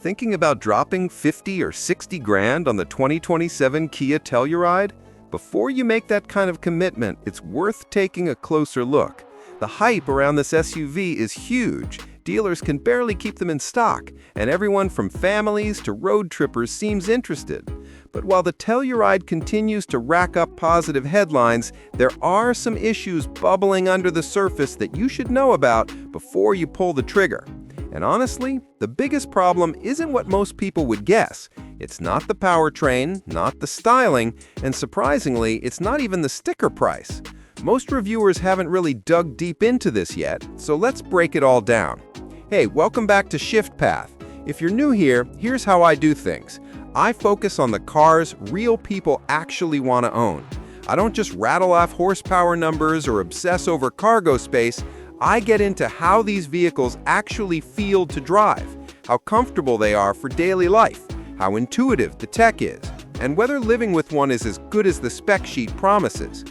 Thinking about dropping 50 or 60 grand on the 2027 Kia Telluride? Before you make that kind of commitment, it's worth taking a closer look. The hype around this SUV is huge. Dealers can barely keep them in stock, and everyone from families to road trippers seems interested. But while the Telluride continues to rack up positive headlines, there are some issues bubbling under the surface that you should know about before you pull the trigger. And honestly, the biggest problem isn't what most people would guess. It's not the powertrain, not the styling, and surprisingly, it's not even the sticker price. Most reviewers haven't really dug deep into this yet, so let's break it all down. Hey, welcome back to Shift Path. If you're new here, here's how I do things. I focus on the cars real people actually want to own. I don't just rattle off horsepower numbers or obsess over cargo space. I get into how these vehicles actually feel to drive, how comfortable they are for daily life, how intuitive the tech is, and whether living with one is as good as the spec sheet promises.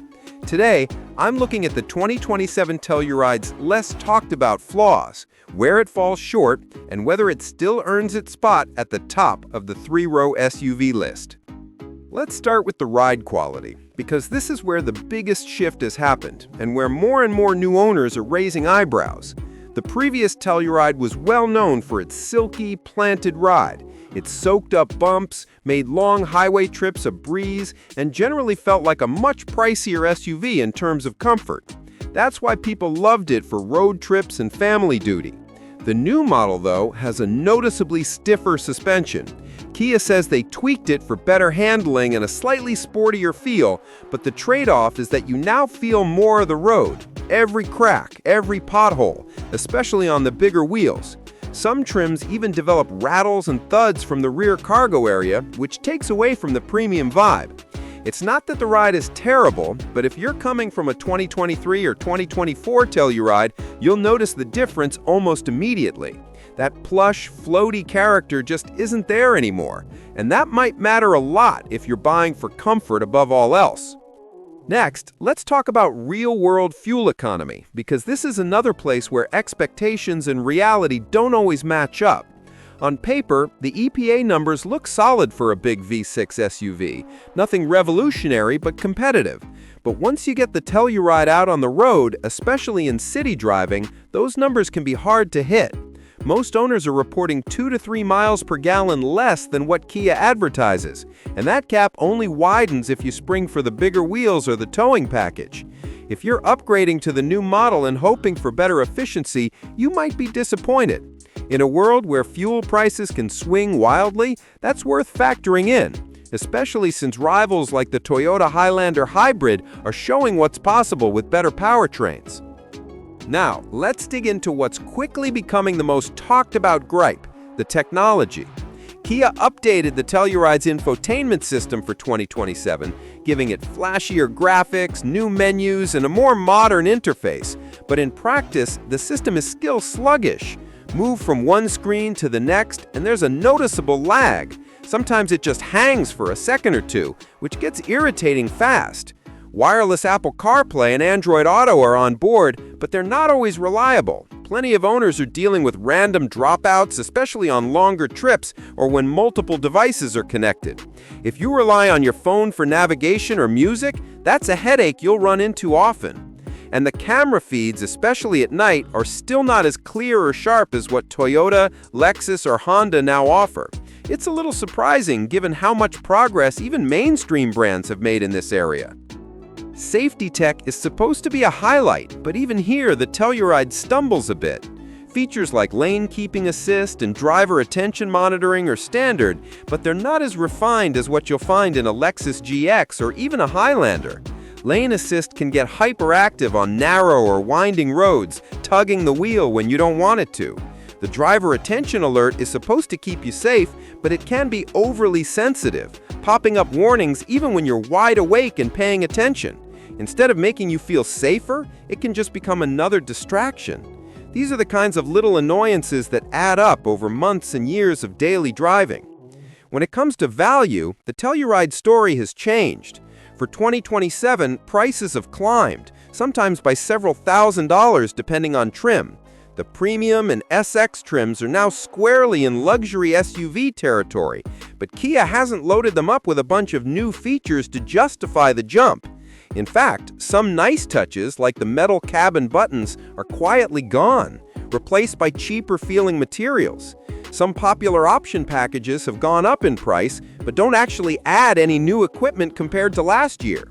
Today, I'm looking at the 2027 Telluride's less talked about flaws, where it falls short, and whether it still earns its spot at the top of the three-row SUV list. Let's start with the ride quality, because this is where the biggest shift has happened, and where more and more new owners are raising eyebrows. The previous Telluride was well known for its silky, planted ride. It soaked up bumps, made long highway trips a breeze, and generally felt like a much pricier SUV in terms of comfort. That's why people loved it for road trips and family duty. The new model, though, has a noticeably stiffer suspension. Kia says they tweaked it for better handling and a slightly sportier feel, but the trade-off is that you now feel more of the road, every crack, every pothole, especially on the bigger wheels. Some trims even develop rattles and thuds from the rear cargo area, which takes away from the premium vibe. It's not that the ride is terrible, but if you're coming from a 2023 or 2024 Telluride, you'll notice the difference almost immediately. That plush, floaty character just isn't there anymore, and that might matter a lot if you're buying for comfort above all else. Next, let's talk about real-world fuel economy, because this is another place where expectations and reality don't always match up. On paper, the EPA numbers look solid for a big V6 SUV, nothing revolutionary but competitive. But once you get the Telluride out on the road, especially in city driving, those numbers can be hard to hit. Most owners are reporting 2 to 3 miles per gallon less than what Kia advertises, and that gap only widens if you spring for the bigger wheels or the towing package. If you're upgrading to the new model and hoping for better efficiency, you might be disappointed. In a world where fuel prices can swing wildly, that's worth factoring in, especially since rivals like the Toyota Highlander Hybrid are showing what's possible with better powertrains. Now, let's dig into what's quickly becoming the most talked about gripe, the technology. Kia updated the Telluride's infotainment system for 2027, giving it flashier graphics, new menus, and a more modern interface. But in practice, the system is still sluggish. Move from one screen to the next, and there's a noticeable lag. Sometimes it just hangs for a second or two, which gets irritating fast. Wireless Apple CarPlay and Android Auto are on board, but they're not always reliable. Plenty of owners are dealing with random dropouts, especially on longer trips or when multiple devices are connected. If you rely on your phone for navigation or music, that's a headache you'll run into often. And the camera feeds, especially at night, are still not as clear or sharp as what Toyota, Lexus, or Honda now offer. It's a little surprising given how much progress even mainstream brands have made in this area. Safety tech is supposed to be a highlight, but even here the Telluride stumbles a bit. Features like lane keeping assist and driver attention monitoring are standard, but they're not as refined as what you'll find in a Lexus GX or even a Highlander. Lane assist can get hyperactive on narrow or winding roads, tugging the wheel when you don't want it to. The driver attention alert is supposed to keep you safe, but it can be overly sensitive, popping up warnings even when you're wide awake and paying attention. Instead of making you feel safer, it can just become another distraction. These are the kinds of little annoyances that add up over months and years of daily driving. When it comes to value, the Telluride story has changed. For 2027, prices have climbed, sometimes by several $1,000s depending on trim. The Premium and SX trims are now squarely in luxury SUV territory, but Kia hasn't loaded them up with a bunch of new features to justify the jump. In fact, some nice touches, like the metal cabin buttons, are quietly gone, replaced by cheaper-feeling materials. Some popular option packages have gone up in price, but don't actually add any new equipment compared to last year.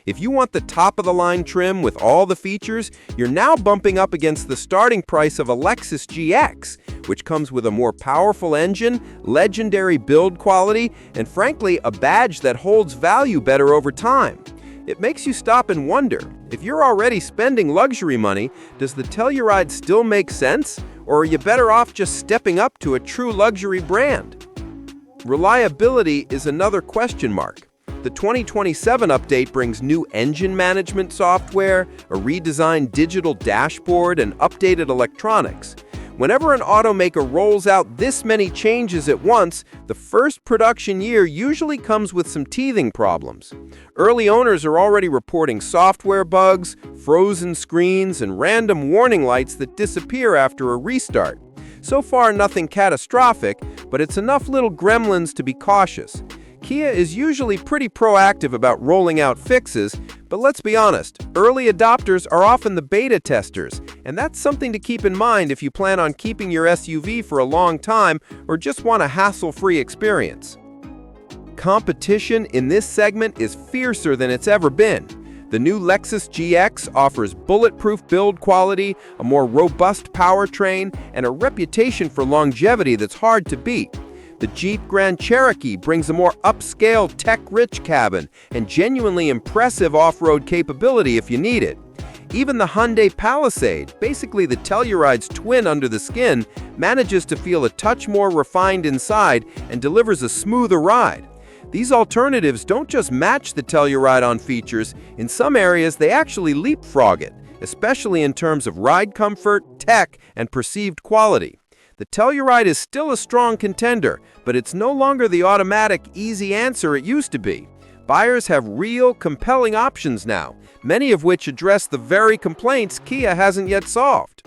If you want the top-of-the-line trim with all the features, you're now bumping up against the starting price of a Lexus GX, which comes with a more powerful engine, legendary build quality, and frankly, a badge that holds value better over time. It makes you stop and wonder, if you're already spending luxury money, does the Telluride still make sense? Or are you better off just stepping up to a true luxury brand? Reliability is another question mark. The 2027 update brings new engine management software, a redesigned digital dashboard, and updated electronics. Whenever an automaker rolls out this many changes at once, the first production year usually comes with some teething problems. Early owners are already reporting software bugs, frozen screens, and random warning lights that disappear after a restart. So far, nothing catastrophic, but it's enough little gremlins to be cautious. Kia is usually pretty proactive about rolling out fixes, but let's be honest, early adopters are often the beta testers, and that's something to keep in mind if you plan on keeping your SUV for a long time or just want a hassle-free experience. Competition in this segment is fiercer than it's ever been. The new Lexus GX offers bulletproof build quality, a more robust powertrain, and a reputation for longevity that's hard to beat. The Jeep Grand Cherokee brings a more upscale, tech-rich cabin and genuinely impressive off-road capability if you need it. Even the Hyundai Palisade, basically the Telluride's twin under the skin, manages to feel a touch more refined inside and delivers a smoother ride. These alternatives don't just match the Telluride on features, in some areas they actually leapfrog it, especially in terms of ride comfort, tech, and perceived quality. The Telluride is still a strong contender, but it's no longer the automatic, easy answer it used to be. Buyers have real, compelling options now, many of which address the very complaints Kia hasn't yet solved.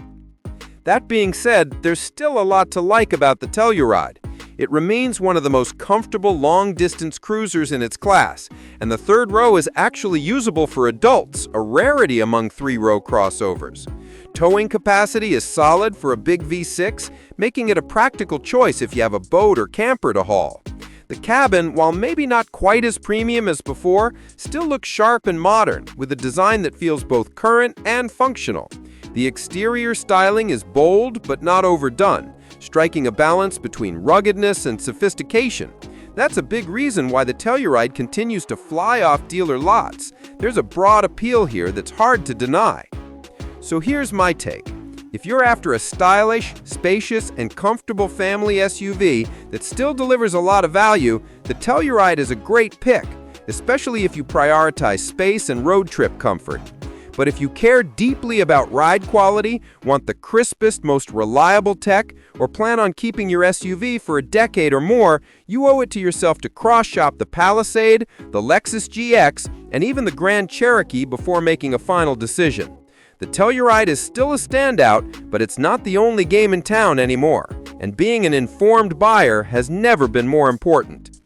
That being said, there's still a lot to like about the Telluride. It remains one of the most comfortable long-distance cruisers in its class, and the third row is actually usable for adults, a rarity among three-row crossovers. Towing capacity is solid for a big V6, making it a practical choice if you have a boat or camper to haul. The cabin, while maybe not quite as premium as before, still looks sharp and modern, with a design that feels both current and functional. The exterior styling is bold but not overdone, striking a balance between ruggedness and sophistication. That's a big reason why the Telluride continues to fly off dealer lots. There's a broad appeal here that's hard to deny. So here's my take. If you're after a stylish, spacious, and comfortable family SUV that still delivers a lot of value, the Telluride is a great pick, especially if you prioritize space and road trip comfort. But if you care deeply about ride quality, want the crispest, most reliable tech, or plan on keeping your SUV for a decade or more, you owe it to yourself to cross-shop the Palisade, the Lexus GX, and even the Grand Cherokee before making a final decision. The Telluride is still a standout, but it's not the only game in town anymore, and being an informed buyer has never been more important.